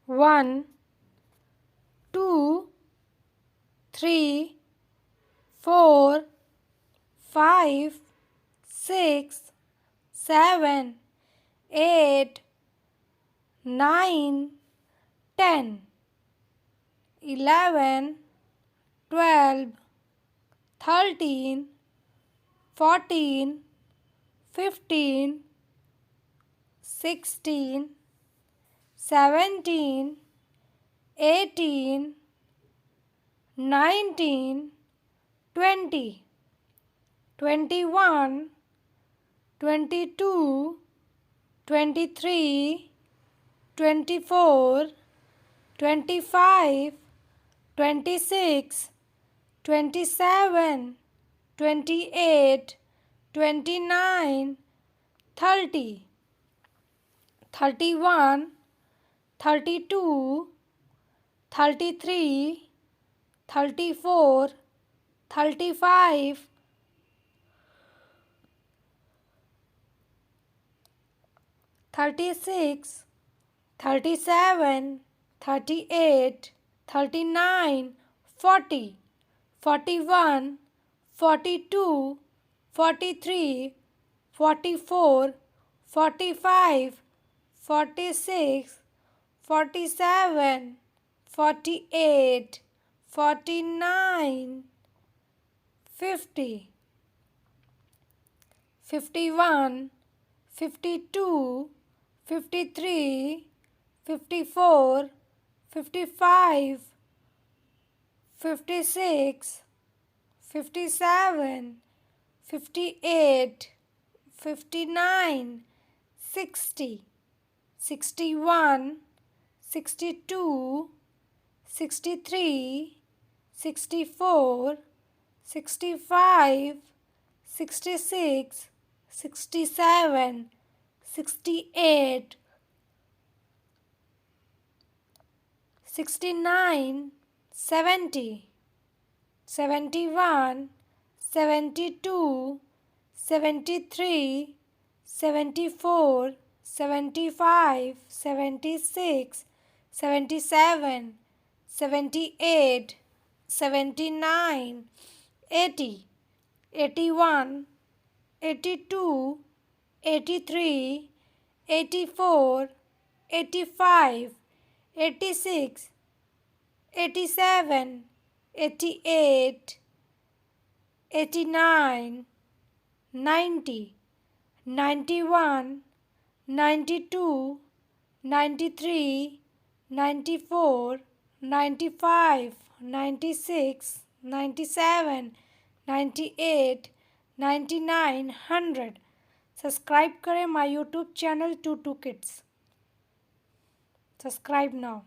1, 2, 3, 4, 5, 6, 7, 8, 9, 10, 11, 12, 13, 14, 15, 16, 17, 18, 19, 20, 21, 22, 23, 24, 25, 26, 27, 28, 29, 30, 31, 32, 33, 34, 35, 36, 37, 38, 39, 40, 41, 42, 43, 44, 45, 46, 47, 48, 49, 50, 51, 52, 53, 54, 55, 56, 57, 58, 59, 60, 61, 62, 63, 64, 65, 66, 67, 68, 69, 70, 71, 72, 73, 74, 75, 76, 77, 78, 79, 80, 81, 82, 83, 84, 85, 86, 87, 88, 89, 90, 91, 92, 93, 94, 95, 96, 97, 98, 99, 100। Subscribe करें my YouTube channel two two kids. Subscribe now.